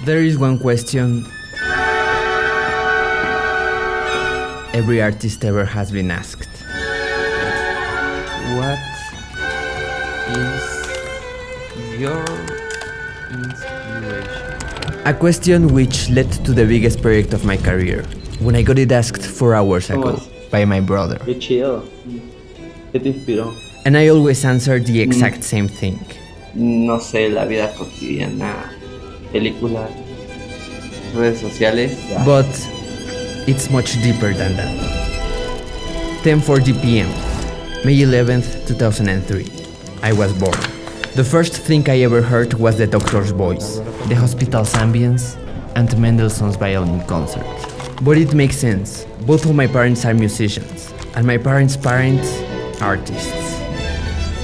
There is one question every artist ever has been asked. What is your inspiration? A question which led to the biggest project of my career, when I got it asked 4 hours ago by my brother. Qué chido. ¿Qué te inspiró? And I always answer the exact same thing. No sé, la vida cotidiana, películas, redes sociales. But it's much deeper than that. 10:40 p.m., May 11th, 2003. I was born. The first thing I ever heard was the doctor's voice, the hospital's ambience, and Mendelssohn's Violin concert. But it makes sense. Both of my parents are musicians, and my parents' parents, artists.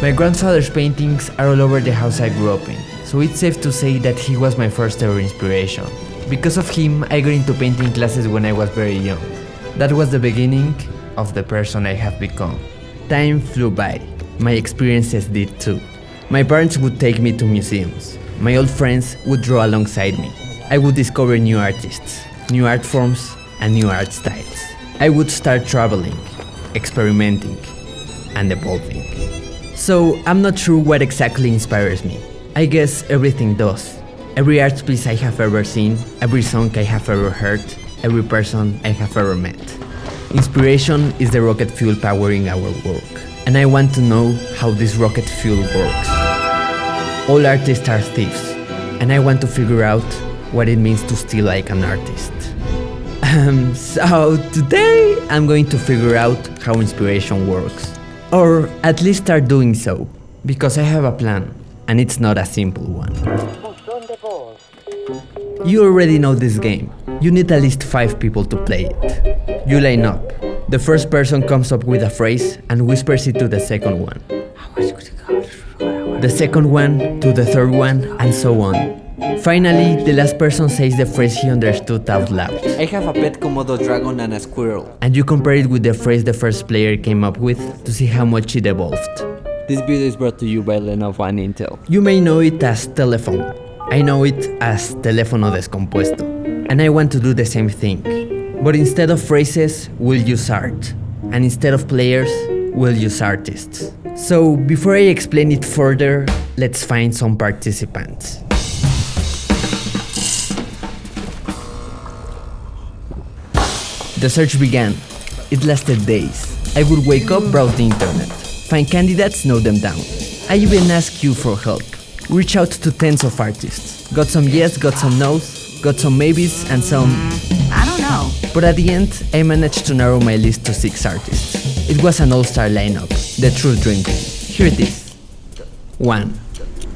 My grandfather's paintings are all over the house I grew up in, so it's safe to say that he was my first ever inspiration. Because of him, I got into painting classes when I was very young. That was the beginning of the person I have become. Time flew by. My experiences did too. My parents would take me to museums. My old friends would draw alongside me. I would discover new artists, new art forms, and new art styles. I would start traveling, experimenting, and evolving. So I'm not sure what exactly inspires me. I guess everything does. Every art piece I have ever seen, every song I have ever heard, every person I have ever met. Inspiration is the rocket fuel powering our work, and I want to know how this rocket fuel works. All artists are thieves, and I want to figure out what it means to steal like an artist. So today I'm going to figure out how inspiration works. Or at least start doing so, because I have a plan, and it's not a simple one. You already know this game. You need at least 5 people to play it. You line up. The first person comes up with a phrase and whispers it to the second one. The second one to the third one, and so on. Finally, the last person says the phrase he understood out loud. I have a pet Komodo dragon and a squirrel. And you compare it with the phrase the first player came up with to see how much it evolved. This video is brought to you by Lenovo and Intel. You may know it as telephone. I know it as teléfono descompuesto. And I want to do the same thing. But instead of phrases, we'll use art. And instead of players, we'll use artists. So before I explain it further, let's find some participants. The search began. It lasted days. I would wake up, browse the internet, find candidates, note them down. I even asked you for help. Reach out to tens of artists. Got some yes, got some no's, got some maybes, and some... I don't know. But at the end, I managed to narrow my list to 6 artists. It was an all-star lineup, the true Dreamteam. Here it is. 1.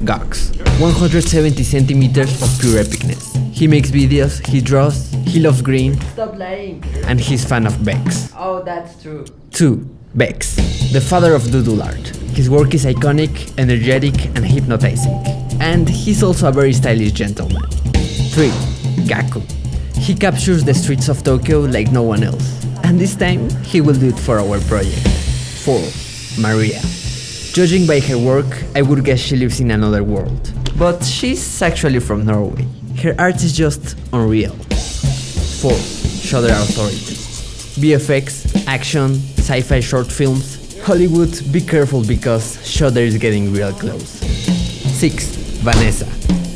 Gawx. 170 centimeters of pure epicness. He makes videos, he draws, he loves green. Stop lying. And he's fan of Bex. Oh, that's true. 2. Bex, the father of doodle art. His work is iconic, energetic, and hypnotizing. And he's also a very stylish gentleman. 3. Gaku. He captures the streets of Tokyo like no one else. And this time, he will do it for our project. 4. Maria. Judging by her work, I would guess she lives in another world. But she's actually from Norway. Her art is just unreal. 4. Shudder Authority. VFX, action, sci-fi short films. Hollywood, be careful because Shudder is getting real close. 6. Vanessa.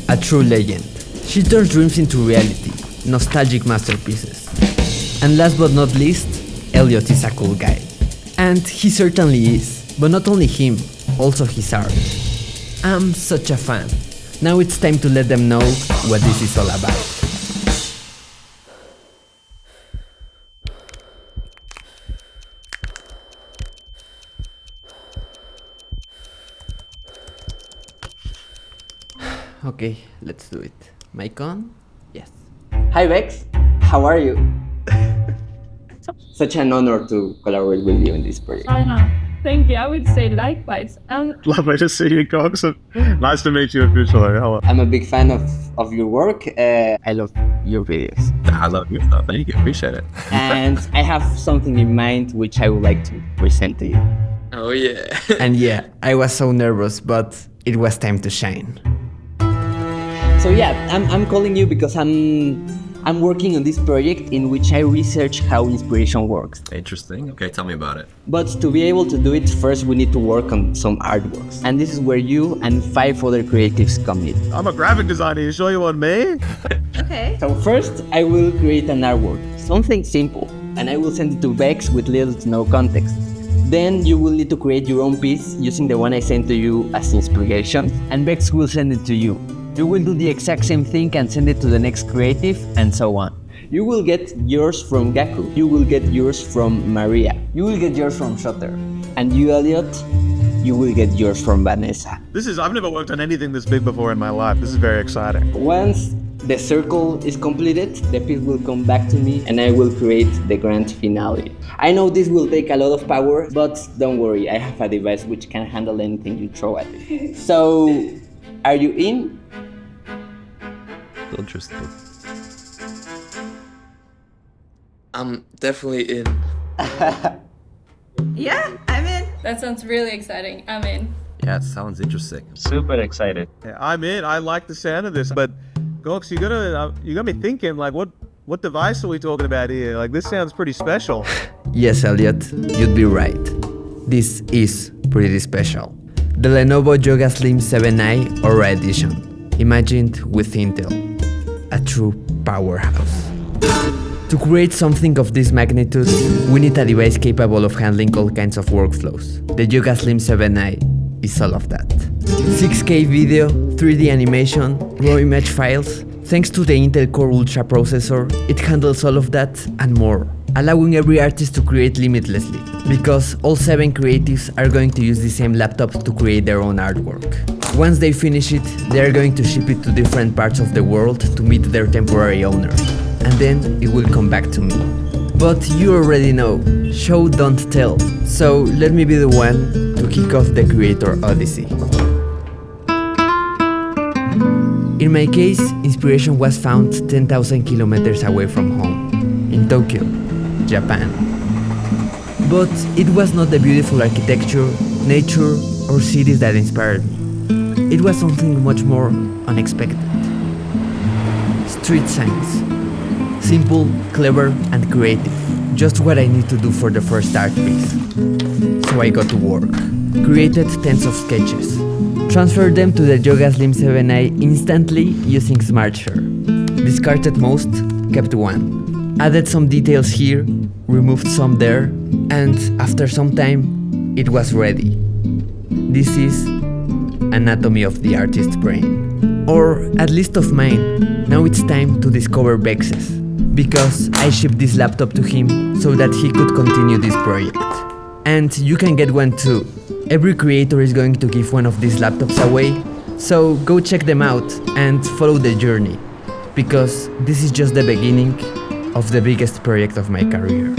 A true legend. She turns dreams into reality. Nostalgic masterpieces. And last but not least, Elliot is a cool guy. And he certainly is. But not only him, also his art. I'm such a fan. Now it's time to let them know what this is all about. Okay, let's do it. Mic on? Yes. Hi Bex, how are you? Such an honor to collaborate with you in this project. Thank you. I would say likewise. Lovely to see you, Gawx. Nice to meet you officially. Hello. I'm a big fan of your work. I love your videos. I love your stuff. Thank you. Appreciate it. And I have something in mind which I would like to present to you. Oh yeah. And yeah, I was so nervous, but it was time to shine. So yeah, I'm calling you because I'm working on this project in which I research how inspiration works. Interesting. Okay, tell me about it. But to be able to do it, first we need to work on some artworks. And this is where you and 5 other creatives come in. I'm a graphic designer. You sure you want me? Okay. So first, I will create an artwork, something simple, and I will send it to Vex with little to no context. Then you will need to create your own piece using the one I sent to you as inspiration, and Vex will send it to you. You will do the exact same thing and send it to the next creative, and so on. You will get yours from Gaku. You will get yours from Maria. You will get yours from Shutter. And you, Elliot, you will get yours from Vanessa. I've never worked on anything this big before in my life. This is very exciting. Once the circle is completed, the piece will come back to me and I will create the grand finale. I know this will take a lot of power, but don't worry, I have a device which can handle anything you throw at it. So, are you in? Interesting. I'm definitely in. Yeah, I'm in. That sounds really exciting. I'm in. Yeah, it sounds interesting. Super excited. Yeah, I'm in. I like the sound of this, but Gawx, you got me thinking. Like, what device are we talking about here? Like, this sounds pretty special. Yes, Elliot, you'd be right. This is pretty special. The Lenovo Yoga Slim 7i Aura Edition, imagined with Intel. A true powerhouse. To create something of this magnitude, we need a device capable of handling all kinds of workflows. The Yoga Slim 7i is all of that. 6K video, 3D animation, raw image files. Thanks to the Intel Core Ultra processor, it handles all of that and more, allowing every artist to create limitlessly, because all 7 creatives are going to use the same laptop to create their own artwork. Once they finish it, they are going to ship it to different parts of the world to meet their temporary owner, and then it will come back to me. But you already know, show don't tell, so let me be the one to kick off the Creator Odyssey. In my case, inspiration was found 10,000 kilometers away from home, in Tokyo, Japan. But it was not the beautiful architecture, nature, or cities that inspired me. It was something much more unexpected. Street signs. Simple, clever, and creative. Just what I need to do for the first art piece. So I got to work. Created tens of sketches. Transferred them to the Yoga Slim 7i instantly using SmartShare. Discarded most, kept one. Added some details here, removed some there, and after some time, it was ready. This is anatomy of the artist's brain. Or at least of mine. Now it's time to discover Vex's, because I shipped this laptop to him so that he could continue this project. And you can get one too. Every creator is going to give one of these laptops away, so go check them out and follow the journey, because this is just the beginning of the biggest project of my career.